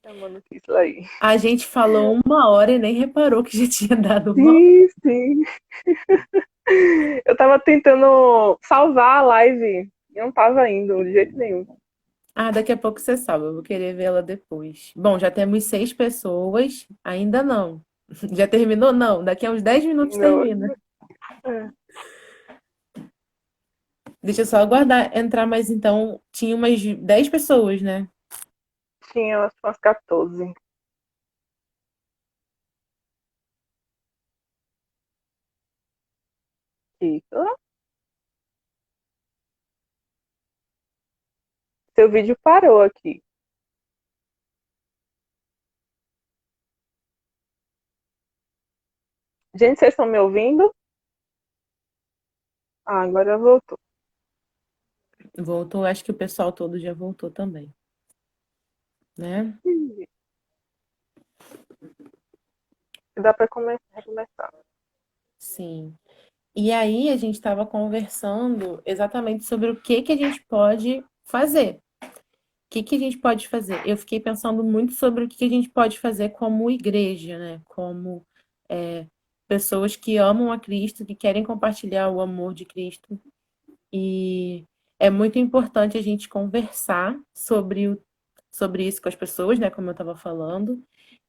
É uma notícia aí. A gente falou 1 hora e nem reparou que já tinha dado 1 hora. Sim, sim. Eu tava tentando salvar a live e não tava indo de jeito nenhum. Ah, daqui a pouco você sabe, eu vou querer vê-la depois. Bom, já temos 6 pessoas, ainda não. Já terminou? Não, daqui a uns 10 minutos Não, termina. é, Deixa eu só aguardar entrar mais então. Tinha umas 10 pessoas, né? tinha umas 14. Isso. Seu vídeo parou aqui. Gente, vocês estão me ouvindo? Ah, agora voltou. Voltou, acho que o pessoal todo já voltou também, né? Dá pra recomeçar. Sim. E aí a gente estava conversando exatamente sobre o que que a gente pode fazer. O que que a gente pode fazer? Eu fiquei pensando muito sobre o que que a gente pode fazer como igreja, né? Como é, pessoas que amam a Cristo, que querem compartilhar o amor de Cristo. E é muito importante a gente conversar sobre isso com as pessoas, né? Como eu estava falando.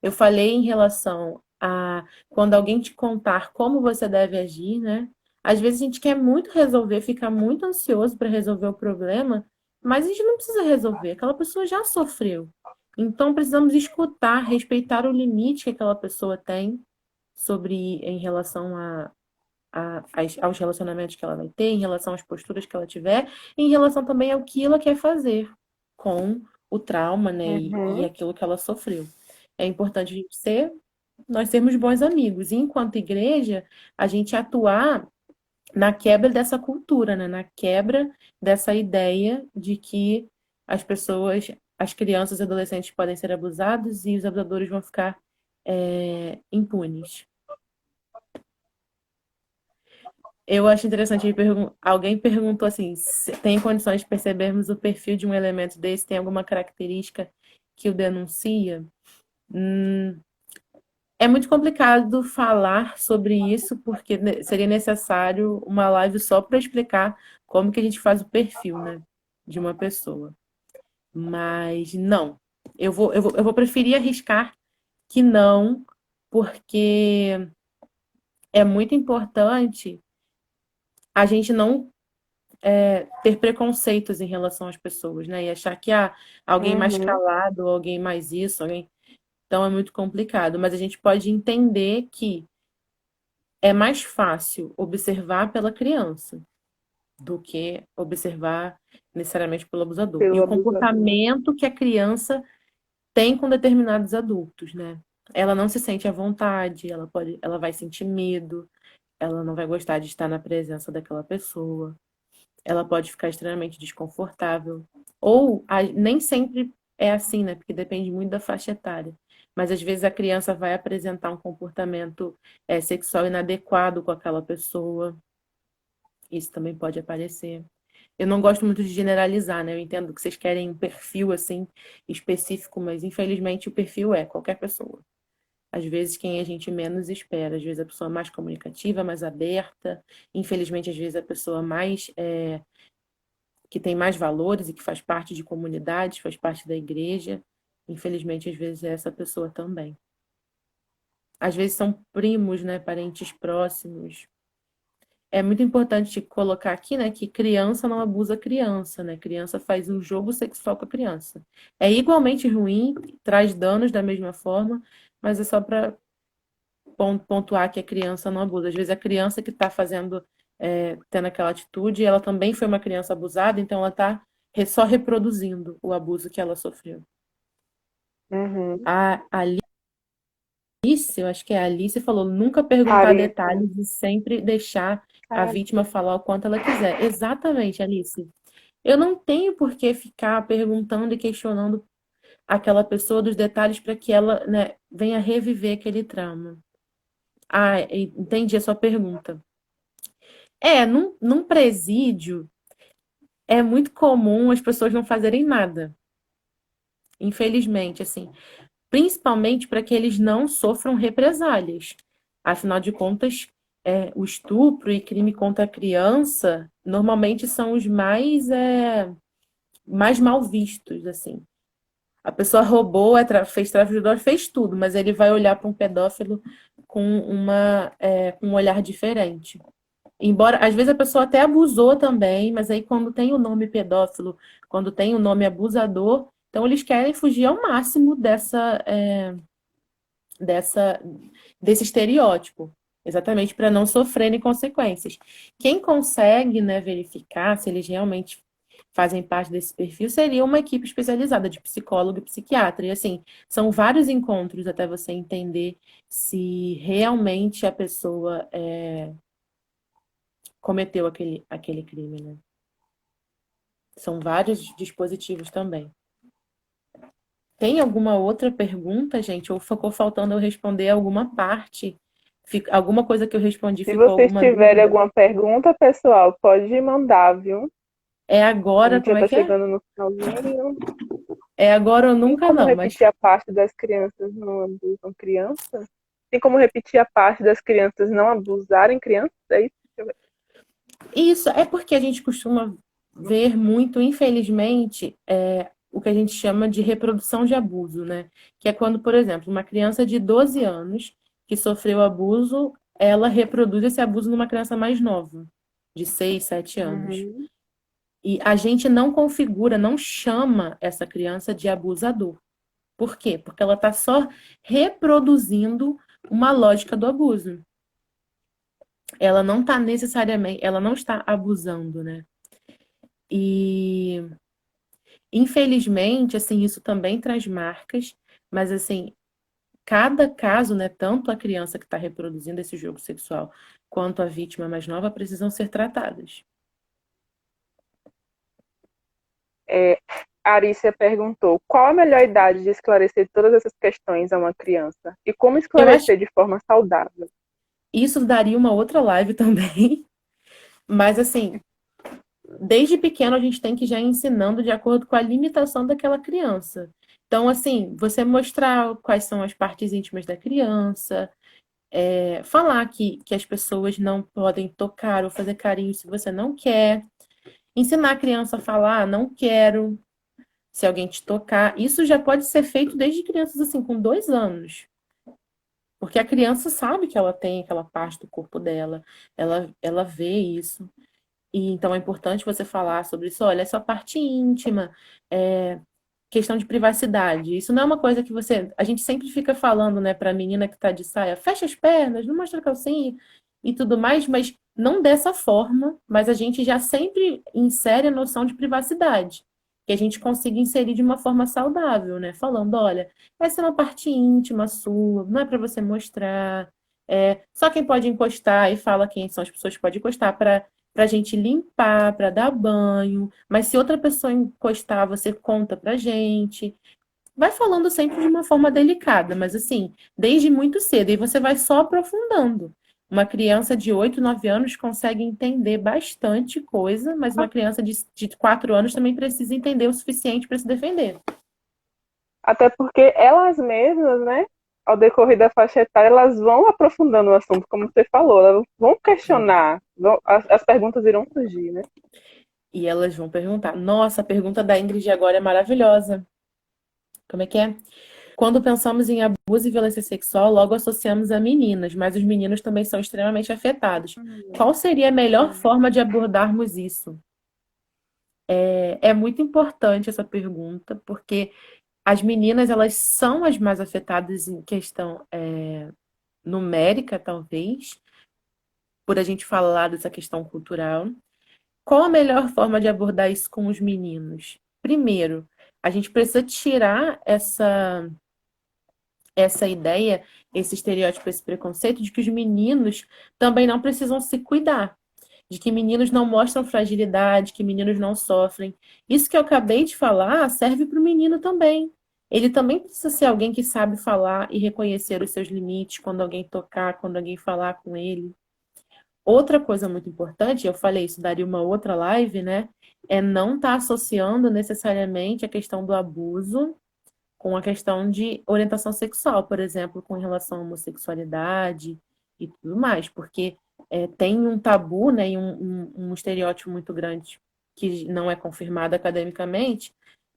Eu falei em relação a quando alguém te contar como você deve agir, né? Às vezes a gente quer muito resolver, fica muito ansioso para resolver o problema, mas a gente não precisa resolver, aquela pessoa já sofreu. Então precisamos escutar, respeitar o limite que aquela pessoa tem sobre em relação aos relacionamentos que ela vai ter, em relação às posturas que ela tiver, e em relação também ao que ela quer fazer com o trauma, né, e Uhum, aquilo que ela sofreu. É importante a gente nós sermos bons amigos, e enquanto igreja, a gente atuar na quebra dessa cultura, né, na quebra dessa ideia de que as pessoas, as crianças e adolescentes podem ser abusados e os abusadores vão ficar impunes. Eu acho interessante, alguém perguntou assim, se tem condições de percebermos o perfil de um elemento desse, tem alguma característica que o denuncia? Hum, É muito complicado falar sobre isso, porque seria necessário uma live só para explicar como que a gente faz o perfil, né, de uma pessoa. Mas não, eu vou preferir arriscar que não, porque é muito importante a gente não ter preconceitos em relação às pessoas, né? E achar que alguém mais uhum, calado, alguém mais isso, alguém. Então é muito complicado. Mas a gente pode entender que é mais fácil observar pela criança do que observar necessariamente pelo abusador. E pelo o abusador. comportamento que a criança tem com determinados adultos, né? Ela não se sente à vontade, ela vai sentir medo, ela não vai gostar de estar na presença daquela pessoa. Ela pode ficar extremamente desconfortável. Ou nem sempre é assim, né? Porque depende muito da faixa etária. Mas às vezes a criança vai apresentar um comportamento sexual inadequado com aquela pessoa. Isso também pode aparecer. Eu não gosto muito de generalizar, né? Eu entendo que vocês querem um perfil assim específico, mas infelizmente o perfil é qualquer pessoa. Às vezes quem a gente menos espera, às vezes a pessoa mais comunicativa, mais aberta, infelizmente às vezes a pessoa mais que tem mais valores e que faz parte de comunidades, faz parte da igreja. Infelizmente, às vezes é essa pessoa também. Às vezes são primos, né, parentes próximos. É muito importante colocar aqui, né, que criança não abusa criança, né? Criança faz um jogo sexual com a criança. É igualmente ruim, traz danos da mesma forma, mas é só para pontuar que a criança não abusa. Às vezes a criança que está fazendo, tendo aquela atitude, ela também foi uma criança abusada, então ela está só reproduzindo o abuso que ela sofreu. Uhum. A Alice, eu acho que é a Alice, falou nunca perguntar Carissa. detalhes e sempre deixar a vítima Carissa. falar o quanto ela quiser. Exatamente, Alice. Eu não tenho por que ficar perguntando e questionando aquela pessoa dos detalhes para que ela, né, venha reviver aquele trauma. Ah, entendi a sua pergunta. Num presídio é muito comum as pessoas não fazerem nada. infelizmente, assim, principalmente para que eles não sofram represálias. Afinal de contas, o estupro e crime contra a criança normalmente são os mais mal vistos, assim. A pessoa roubou, fez tráfico de drogas, fez tudo, mas ele vai olhar para um pedófilo com um olhar diferente. Embora, às vezes, a pessoa até abusou também, mas aí quando tem o nome pedófilo, quando tem o nome abusador, então eles querem fugir ao máximo dessa, desse estereótipo, exatamente para não sofrerem consequências. Quem consegue, né, verificar se eles realmente fazem parte desse perfil seria uma equipe especializada de psicólogo e psiquiatra. E assim, são vários encontros até você entender se realmente a pessoa cometeu aquele crime, né? São vários dispositivos também. Tem alguma outra pergunta, gente? Ou ficou faltando eu responder alguma parte? Alguma coisa que eu respondi Se ficou vocês alguma tiverem dúvida? alguma pergunta, pessoal, pode mandar, viu? É A agora, gente como já é tá que é? chegando no finalzinho. É agora ou Tem nunca como não, mas repetir a parte das crianças não abusam crianças? Tem como repetir a parte das crianças não abusarem crianças? É isso? Deixa eu ver. isso é porque a gente costuma ver muito, infelizmente, o que a gente chama de reprodução de abuso, né? Que é quando, por exemplo, uma criança de 12 anos que sofreu abuso, ela reproduz esse abuso numa criança mais nova, de 6, 7 anos. Uhum. E a gente não configura, não chama essa criança de abusador. Por quê? Porque ela está só reproduzindo uma lógica do abuso. Ela não está necessariamente, ela não está abusando, né? E infelizmente, assim, isso também traz marcas, mas assim, cada caso, né, tanto a criança que está reproduzindo esse jogo sexual quanto a vítima mais nova precisam ser tratadas. É, a Arícia perguntou: qual a melhor idade de esclarecer todas essas questões a uma criança? E como Eu acho esclarecer de forma saudável? que isso daria uma outra live também, mas assim, desde pequeno a gente tem que já ir ensinando de acordo com a limitação daquela criança. Então, assim, você mostrar quais são as partes íntimas da criança, falar que as pessoas não podem tocar ou fazer carinho se você não quer, ensinar a criança a falar, não quero, se alguém te tocar. Isso já pode ser feito desde crianças, assim, com 2 anos. Porque a criança sabe que ela tem aquela parte do corpo dela, ela vê isso. E então é importante você falar sobre isso. Olha, essa parte íntima, questão de privacidade. Isso não é uma coisa que você. A gente sempre fica falando, né, para a menina que está de saia, fecha as pernas, não mostra a calcinha e tudo mais, mas não dessa forma. Mas a gente já sempre insere a noção de privacidade. Que a gente consiga inserir de uma forma saudável, né? Falando, olha, essa é uma parte íntima sua, não é para você mostrar. Só quem pode encostar e fala quem são as pessoas que podem encostar para a gente limpar, para dar banho. Mas se outra pessoa encostar, você conta pra gente. Vai falando sempre de uma forma delicada, mas assim, desde muito cedo. E você vai só aprofundando. Uma criança de 8, 9 anos consegue entender bastante coisa, mas uma criança de 4 anos também precisa entender o suficiente para se defender. Até porque elas mesmas, né, ao decorrer da faixa etária, elas vão aprofundando o assunto, como você falou, elas vão questionar, as perguntas irão surgir, né? E elas vão perguntar. Nossa, a pergunta da Ingrid agora é maravilhosa. Como é que é? Quando pensamos em abuso e violência sexual, logo associamos a meninas, mas os meninos também são extremamente afetados. Qual seria a melhor forma de abordarmos isso? É muito importante essa pergunta, porque as meninas elas são as mais afetadas em questão numérica, talvez, por a gente falar dessa questão cultural. Qual a melhor forma de abordar isso com os meninos? Primeiro, a gente precisa tirar essa ideia, esse estereótipo, esse preconceito de que os meninos também não precisam se cuidar, de que meninos não mostram fragilidade, que meninos não sofrem. Isso que eu acabei de falar serve para o menino também. Ele também precisa ser alguém que sabe falar e reconhecer os seus limites quando alguém tocar, quando alguém falar com ele. Outra coisa muito importante, eu falei isso daria uma outra live, né? É não estar associando necessariamente a questão do abuso com a questão de orientação sexual, por exemplo, com relação à homossexualidade e tudo mais, porque tem um tabu, né, e um estereótipo muito grande que não é confirmado academicamente,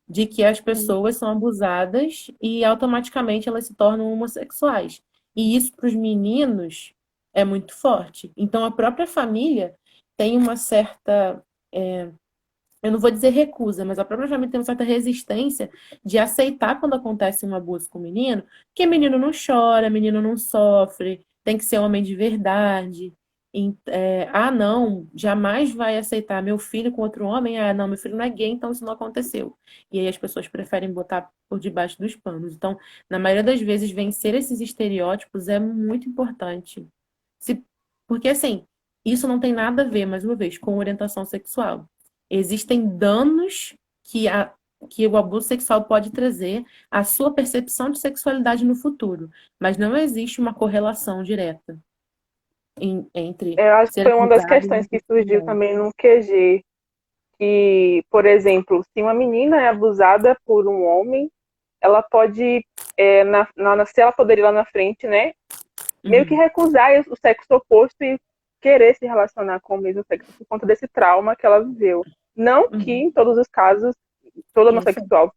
de que as pessoas são abusadas e automaticamente elas se tornam homossexuais. E isso para os meninos é muito forte. Então a própria família tem uma certa, eu não vou dizer recusa, mas a própria família tem uma certa resistência de aceitar quando acontece um abuso com o menino, que menino não chora, menino não sofre, tem que ser homem de verdade. Não, jamais vai aceitar meu filho com outro homem. Ah, não, meu filho não é gay, então isso não aconteceu. E aí as pessoas preferem botar por debaixo dos panos. Então, na maioria das vezes, vencer esses estereótipos é muito importante. Se, porque, assim, isso não tem nada a ver, mais uma vez, com orientação sexual. Existem danos que o abuso sexual pode trazer à sua percepção de sexualidade no futuro, mas não existe uma correlação direta entre Eu acho que ser foi uma das abusado e questões que surgiu homossexualidade. também no QG, que, por exemplo, se uma menina é abusada por um homem, ela pode, se ela poderia ir lá na frente, né, meio que Uhum, recusar o sexo oposto e querer se relacionar com o mesmo sexo por conta desse trauma que ela viveu. Não que uhum. em todos os casos todo Isso. homossexual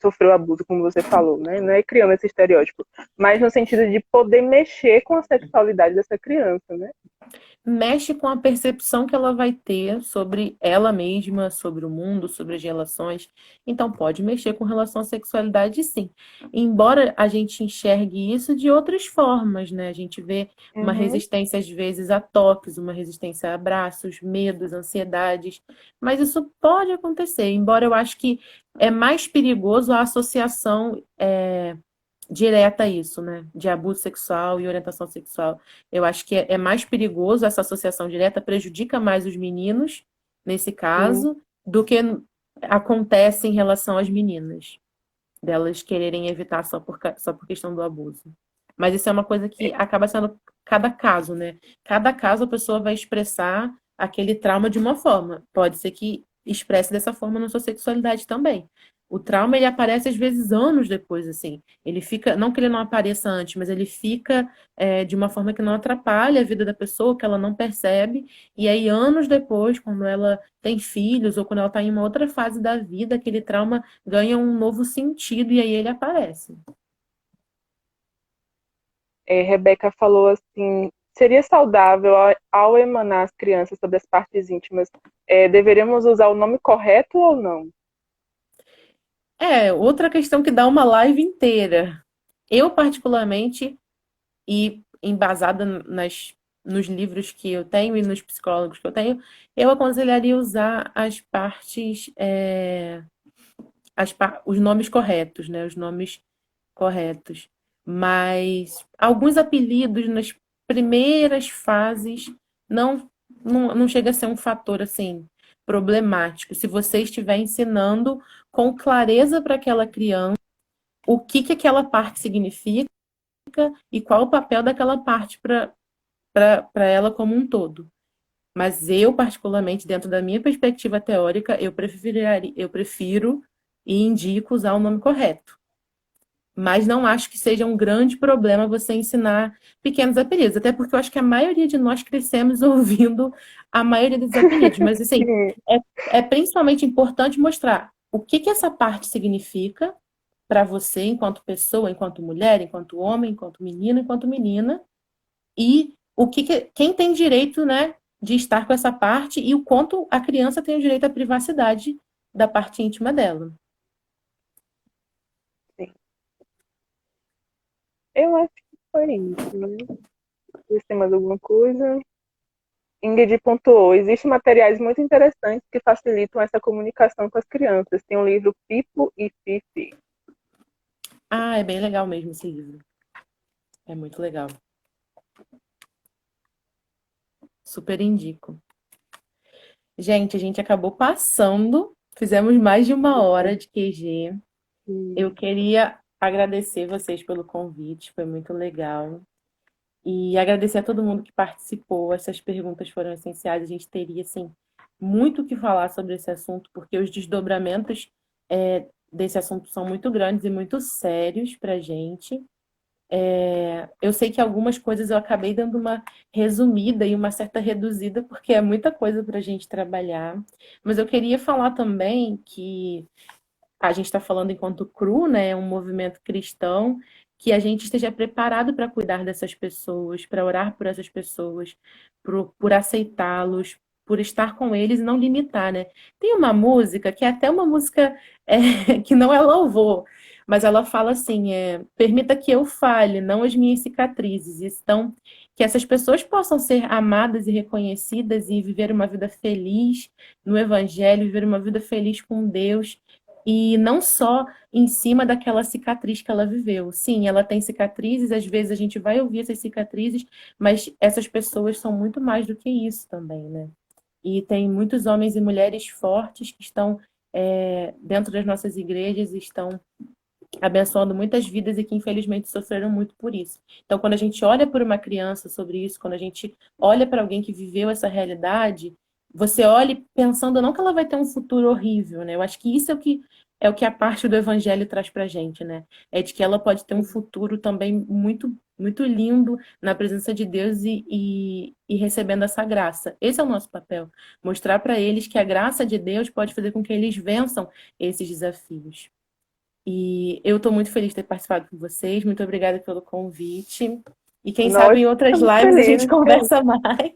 sofreu abuso, como você falou, né? Não é criando esse estereótipo, mas no sentido de poder mexer com a sexualidade dessa criança, né? Mexe com a percepção que ela vai ter sobre ela mesma, sobre o mundo, sobre as relações. Então, pode mexer com relação à sexualidade, sim. Embora a gente enxergue isso de outras formas, né? A gente vê uma Uhum. resistência, às vezes, a toques, uma resistência a abraços, medos, ansiedades. Mas isso pode acontecer, embora eu acho que é mais perigoso a associação. Direta a isso, né? De abuso sexual e orientação sexual. Eu acho que é mais perigoso essa associação direta, prejudica mais os meninos, nesse Sim. caso, do que acontece em relação às meninas, delas quererem evitar só por questão do abuso. Mas isso é uma coisa que acaba sendo cada caso, né? Cada caso a pessoa vai expressar aquele trauma de uma forma. Pode ser que expresse dessa forma na sua sexualidade também. O trauma ele aparece às vezes anos depois, assim. Ele fica, não que ele não apareça antes, mas ele fica de uma forma que não atrapalha a vida da pessoa, que ela não percebe. E aí, anos depois, quando ela tem filhos ou quando ela está em uma outra fase da vida, aquele trauma ganha um novo sentido e aí ele aparece. Rebeca falou assim: seria saudável ao emanar as crianças sobre as partes íntimas, deveríamos usar o nome correto ou não? Outra questão que dá uma live inteira. Eu, particularmente, e embasada nos livros que eu tenho e nos psicólogos que eu tenho, eu aconselharia usar as partes, os nomes corretos, né? Os nomes corretos. Mas alguns apelidos nas primeiras fases não chega a ser um fator assim problemático. Se você estiver ensinando com clareza para aquela criança o que que aquela parte significa e qual o papel daquela parte para ela como um todo. Mas eu, particularmente, dentro da minha perspectiva teórica, eu prefiro e indico usar o nome correto. Mas não acho que seja um grande problema você ensinar pequenos apelidos, até porque eu acho que a maioria de nós crescemos ouvindo a maioria dos apelidos. Mas, assim, Sim. é principalmente importante mostrar o que que essa parte significa para você, enquanto pessoa, enquanto mulher, enquanto homem, enquanto menino, enquanto menina, e quem tem direito, né, de estar com essa parte e o quanto a criança tem o direito à privacidade da parte íntima dela. Sim. Eu acho que foi isso, né? Você tem mais alguma coisa? Ingrid pontuou: existem materiais muito interessantes que facilitam essa comunicação com as crianças. Tem o livro Pipo e Fifi. Ah, é bem legal mesmo esse livro. É muito legal. Super indico. Gente, a gente acabou passando, fizemos mais de uma hora de QG. Eu queria agradecer vocês pelo convite, foi muito legal. E agradecer a todo mundo que participou. Essas perguntas foram essenciais. A gente teria, assim, muito o que falar sobre esse assunto, porque os desdobramentos desse assunto são muito grandes e muito sérios para a gente. Eu sei que algumas coisas eu acabei dando uma resumida e uma certa reduzida, porque é muita coisa para a gente trabalhar. Mas eu queria falar também que a gente está falando enquanto CRU, né, é um movimento cristão, que a gente esteja preparado para cuidar dessas pessoas, para orar por essas pessoas, por aceitá-los, por estar com eles e não limitar, né? Tem uma música que é até uma música que não é louvor, mas ela fala assim, permita que eu fale, não as minhas cicatrizes. Então, que essas pessoas possam ser amadas e reconhecidas e viver uma vida feliz no Evangelho, viver uma vida feliz com Deus, e não só em cima daquela cicatriz que ela viveu. Sim, ela tem cicatrizes, às vezes a gente vai ouvir essas cicatrizes, mas essas pessoas são muito mais do que isso também, né? E tem muitos homens e mulheres fortes que estão dentro das nossas igrejas e estão abençoando muitas vidas e que infelizmente sofreram muito por isso. Então, quando a gente olha por uma criança sobre isso, quando a gente olha para alguém que viveu essa realidade, você olha pensando não que ela vai ter um futuro horrível, né? Eu acho que isso é o que a parte do evangelho traz pra gente, né? É de que ela pode ter um futuro também muito muito lindo na presença de Deus e recebendo essa graça. Esse é o nosso papel, mostrar para eles que a graça de Deus pode fazer com que eles vençam esses desafios. E eu estou muito feliz de ter participado com vocês. Muito obrigada pelo convite. E quem Nós sabe em outras estamos lives a gente felizes. conversa mais.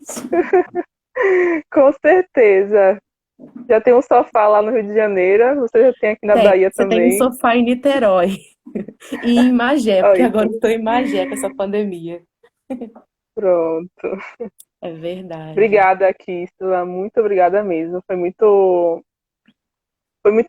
Com certeza. Já tem um sofá lá no Rio de Janeiro, você já tem aqui na Tem, Bahia você tem um também. sofá em Niterói e em Magé, porque Aí, agora eu estou em Magé com essa pandemia. pronto. É verdade. Obrigada, Kistela. Muito obrigada mesmo. Foi muito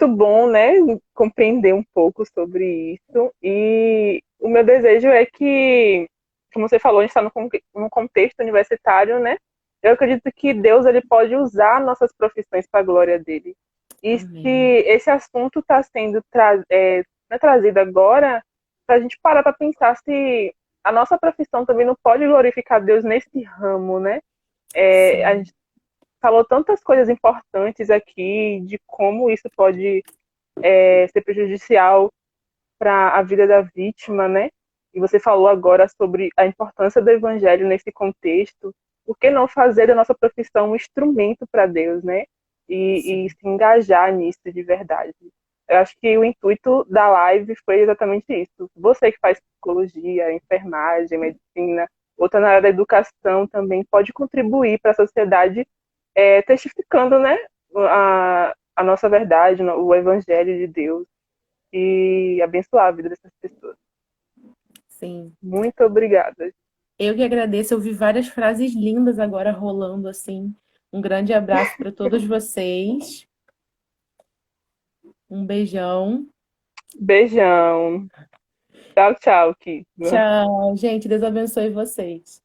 bom, né, compreender um pouco sobre isso. E o meu desejo é que, como você falou, a gente está num contexto universitário, né? Eu acredito que Deus ele pode usar nossas profissões para a glória dele. E se Amém. esse assunto está sendo né, trazido agora, para a gente parar para pensar se a nossa profissão também não pode glorificar Deus nesse ramo, né? A Sim, gente falou tantas coisas importantes aqui de como isso pode ser prejudicial para a vida da vítima, né? E você falou agora sobre a importância do evangelho nesse contexto. Por que não fazer da nossa profissão um instrumento para Deus, né? E sim. se engajar nisso de verdade. Eu acho que o intuito da live foi exatamente isso. Você que faz psicologia, enfermagem, medicina, outra na área da educação também pode contribuir para a sociedade, testificando, né, a nossa verdade, o evangelho de Deus e abençoar a vida dessas pessoas. Sim. Muito obrigada. Eu que agradeço. Eu vi várias frases lindas agora rolando assim. Um grande abraço para todos vocês. Um beijão. Beijão. Tchau, tchau, Kiko. Tchau, gente. Deus abençoe vocês.